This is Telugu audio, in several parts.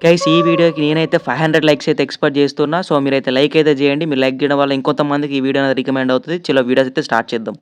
గైస్ ఈ వీడియోకి నేనైతే 500 లైక్స్ అయితే ఎక్స్‌పెక్ట్ చేస్తున్నా. సో, మీరైతే లైక్ అయితే చేయండి. మీరు లైక్ చేయడం వల్ల ఇంకొంతమందికి ఈ వీడియో అనేది రికమెండ్ అవుతది. చలో వీడియోస్ అయితే స్టార్ట్ చేద్దాం.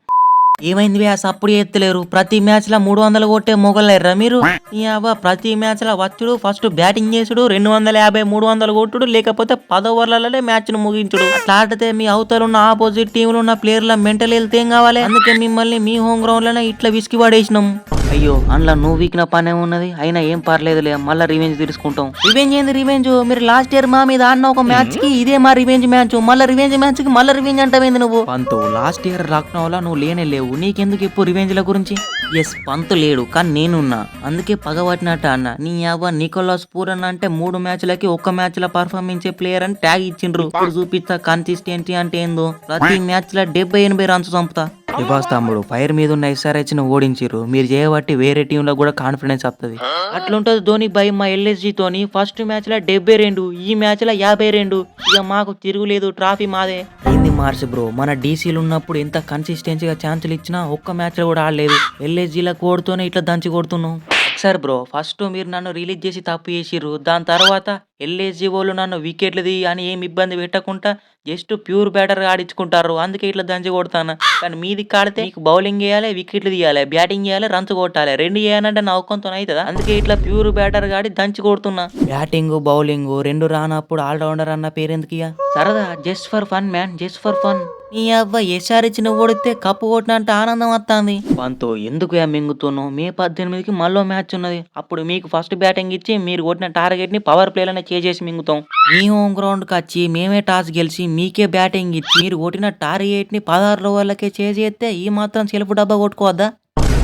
ఏమైంది బే సప్పుడు చేత్తలేరు? ప్రతి మ్యాచ్‌ల 300 కొట్టే మొగోళ్ళేర్రా మీరు? నీయవ్వ ప్రతి మ్యాచ్‌ల వచ్చుడు, ఫస్ట్ బ్యాటింగ్ చేసుడు, 250, 300 కొట్టుడు, లేకపోతే 10 ఓవర్లలోనే మ్యాచ్‌ను ముగించుడు. అట్లా ఆడితే మీ అవతలున్న ఆపోజిట్ టీమ్‌లో ఉన్న ప్లేయర్ల మెంటల్ హెల్త్ ఏం కావాలి? అందుకే మిమ్మల్ని మీ హోమ్ గ్రౌండ్‌లోనే ఇట్లా విసికి పడేసినాం. అయ్యో! అందులో నువ్వు వీకిన పనేమున్నది? అయినా ఏం పర్లేదులే. మళ్ళా రివెంజ్ తీర్చుకుంటాం. రివెంజ్ ఏంది రివెంజ్? మీరు లాస్ట్ ఇయర్ మా మీద ఆడిన ఒక మ్యాచ్‌కి ఇదే మా రివెంజ్ మ్యాచ్. మళ్ళా రివెంజ్ మ్యాచ్‌కి మళ్ళా రివెంజ్ అంటావేంది నువ్వు? పంతు లాస్ట్ ఇయర్ లక్నోలో నువ్వు లేనే లేవు. నీకెందుకు ఇప్పుడు రివెంజ్‌ల గురించి? యెస్ పంతు లేడు కానీ నేనున్నా. అందుకే పగబట్టినట్టు అన్న. నీ యవ్వ నికోలస్ పూరన్ అంటే 3 మ్యాచ్‌లకి ఒక్క మ్యాచ్‌ల పర్ఫార్మెన్స్ ప్లేయర్ అని ట్యాగ్ ఇచ్చిండ్రు. ఇప్పుడు చూపిస్తా కన్సిస్టెన్సీ అంటే ఏందో. ప్రతి మ్యాచ్‌ల 70, 80 రన్స్ చంపుతా. విభాస్ తమ్ముడు ఫైర్ మీద ఉన్న ఎస్ఆర్హెచ్‌ని ఓడించిర్రు. మీరు చేయబట్టి వేరే టీంలో కూడా కాన్ఫిడెన్స్ వస్తది. అట్లుంటది ధోని భయ్ మా ఎల్ఎస్జీ తోని ఫస్ట్ మ్యాచ్‌ల 72, ఈ మ్యాచ్‌ల 52. ఇక మాకు తిరుగులేదు ట్రాఫీ మాదే. ఏంది మార్చ్ బ్రో మన డీసీలు ఉన్నప్పుడు ఎంత కన్సిస్టెన్సీగా ఛాన్సులు ఇచ్చినా ఒక్క మ్యాచ్‌లో కూడా ఆడలేదు. ఎల్ఎస్జీల కోడ్తోనే ఇట్లా దంచి కొడుతున్నావు. సార్ బ్రో ఫస్ట్ మీరు నన్ను రిలీజ్ చేసి తప్పు చేసిర్రు. దాని తర్వాత ఎల్ఎస్జీ వాళ్ళు నన్ను వికెట్లు తీయి అని ఏమి ఇబ్బంది పెట్టకుండా జస్ట్ ప్యూర్ బ్యాటర్ ఆడించుకుంటారు. అందుకే ఇట్లా దంచి కొడతాను. కానీ మీది కాడితే మీకు బౌలింగ్ చేయాలి, వికెట్లు తీయాలి, బ్యాటింగ్ చేయాలి, రన్స్ కొట్టాలి. 2 చేయాలంటే నా ఒక్కంతో అవుతుందా? అందుకే ఇట్లా ప్యూర్ బ్యాటర్ గాడి దంచి కొడుతున్నా. బ్యాటింగ్ బౌలింగ్ 2 రానప్పుడు ఆల్రౌండర్ అన్న పేరెందుకు ఇయ్య? సరదా just for fun man, just for fun. నీ అవ్వ ఎస్ఆర్ ఇచ్చిన ఓడితే కప్పు కొట్టినంటే ఆనందం వస్తుంది. పంతో ఎందుకు మింగుతున్నావు? మే 18కి మళ్ళీ మ్యాచ్ ఉన్నది. అప్పుడు మీకు ఫస్ట్ బ్యాటింగ్ ఇచ్చి మీరు కొట్టిన టార్గెట్ ని పవర్ ప్లేలోనే చేసేసి మింగుతాం. మీ హోమ్ గ్రౌండ్ కి వచ్చి మేమే టాస్ గెలిచి మీకే బ్యాటింగ్ ఇచ్చి మీరు కొట్టిన టార్గెట్ ని 16 ఓవర్లకే చేసేస్తే ఈ మాత్రం సెల్ఫ్ డబ్బా కొట్టుకోవద్దా?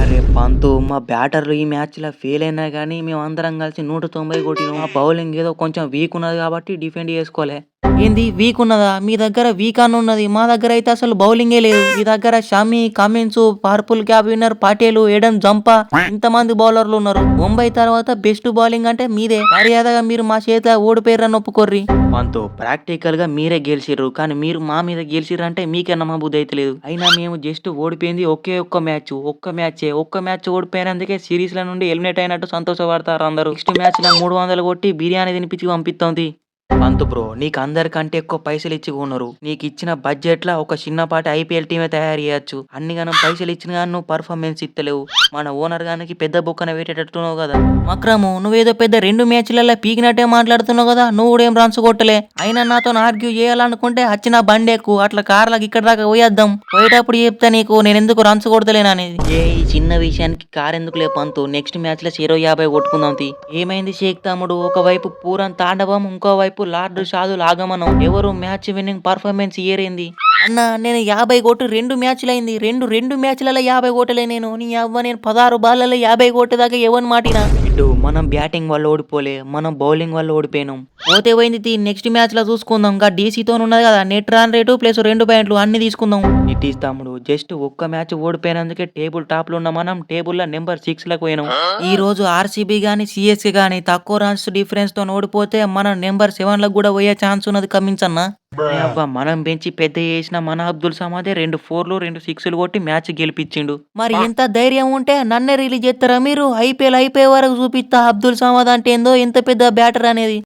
అరే పంతు మా బ్యాటర్లు ఈ మ్యాచ్‌లో ఫెయిల్ అయినా గానీ మేమందరం కలిసి 190 కొట్టినాం. మా బౌలింగ్ ఏదో కొంచెం వీక్ ఉన్నది కాబట్టి డిఫెండ్ చేసుకోలే. ఏంది వీక్ ఉన్నదా? మీ దగ్గర వీక్ అని ఉన్నది. మా దగ్గర అయితే అసలు బౌలింగే లేదు. మీ దగ్గర Shami, Cummins, purple cap winner, Patel, Aden Zampa ఇంతమంది బౌలర్లు ఉన్నారు. ముంబై తర్వాత బెస్ట్ బౌలింగ్ అంటే మీదే. మర్యాదగా మీరు మా చేత ఓడిపోయారని ఒప్పుకోర్రి. పంతు ప్రాక్టికల్ గా మీరే గెలిచిర్రు. కానీ మీరు మా మీద గెలిచిర్రు అంటే మీకే నమ్మబుద్ధి అయితే లేదు. అయినా మేము జస్ట్ ఓడిపోయింది ఒకే ఒక్క మ్యాచ్. ఒక్క మ్యాచ్ ఓడిపోయినందుకే సిరీస్ ల నుండి ఎలిమినేట్ అయినట్టు సంతోషపడతారు అందరూ. నెక్స్ట్ మ్యాచ్ లో 300 కొట్టి బిర్యానీ తినిపించి పంపిస్తుంది. పంతు బ్రో నీకు అందరికంటే ఎక్కువ పైసలు ఇచ్చి కొనరు. నీకు ఇచ్చిన బడ్జెట్ లా ఒక చిన్నపాటి ఐపీఎల్ టీమే తయారు చేయొచ్చు. అన్ని గనం పైసలు ఇచ్చిన కానీ నువ్వు పర్ఫార్మెన్స్ ఇస్తలేవు. మన ఓనర్ గానికి పెద్ద బొక్కన పెట్టేటట్టున్నావు కదా. మక్రము నువ్వేదో పెద్ద 2 మ్యాచ్లలో పీకినట్టే మాట్లాడుతున్నావు కదా. నువ్వు కూడా ఏం రన్స్ కొట్టలే. అయినా నాతో ఆర్గ్యూ చేయాలనుకుంటే వచ్చిన బండి ఎక్కువ అట్లా కార్లకు ఇక్కడ దాకా పోయేద్దాం. పోయేటప్పుడు చెప్తా నీకు నేను ఎందుకు రన్స్ కొడతలేను అనేది. ఏ ఈ చిన్న విషయానికి కార్ ఎందుకు లే పంతు. నెక్స్ట్ మ్యాచ్ లో 50 కొట్టుకుందాం. ఏమైంది షేక్ తమ్ముడు? ఒకవైపు పూరన్ తాండవం, ఇంకోవైపు లార్డ్ షాదుల్ ఆగమనం. ఎవరు మ్యాచ్ విన్నింగ్ పర్ఫార్మెన్స్ ఇయరేంది? అన్న నేను 50 కొట్టు 2 మ్యాచ్లు అయింది. రెండు మ్యాచ్లలో 50 కొట్టలే నేను. నీ అవ్వ నేను 16 బాల్లలో 50 కొట్టేదాకా ఎవరిని మాటినా? ఇటు మనం బ్యాటింగ్ వల్ల ఓడిపోలే, మనం బౌలింగ్ వల్ల ఓడిపోయినాం. పోతే పోయింది. నెక్స్ట్ మ్యాచ్ లో చూసుకుందాం. ఇంకా డీసీతో ఉన్నది కదా నెట్ రన్ రేటు ప్లస్ 2 పాయింట్లు అన్ని తీసుకుందాం. నితీష్ తమ్ముడు జస్ట్ ఒక్క మ్యాచ్ ఓడిపోయినందుకే టేబుల్ టాప్ లో ఉన్న మనం టేబుల్ లో నెంబర్ 6 లకు పోయినాం. ఈ రోజు ఆర్సీబీ గానీ సిఎస్కే గానీ తక్కువ రన్స్ డిఫరెన్స్ తో ఓడిపోతే మనం నెంబర్ 7 లకు కూడా పోయే ఛాన్స్ ఉన్నది కమించన్నా. మనం పెంచి పెద్ద చేసిన మన అబ్దుల్ సమాదే 2 4లు 2 6లు కొట్టి మ్యాచ్ గెలిపించిండు. మరి ఎంత ధైర్యం ఉంటే నన్నే రిలీజ్ చేస్తారా మీరు? ఐపీఎల్ అయిపోయే వరకు చూపిస్తా అబ్దుల్ సమాద్ అంటే ఏందో ఎంత పెద్ద బ్యాటర్ అనేది.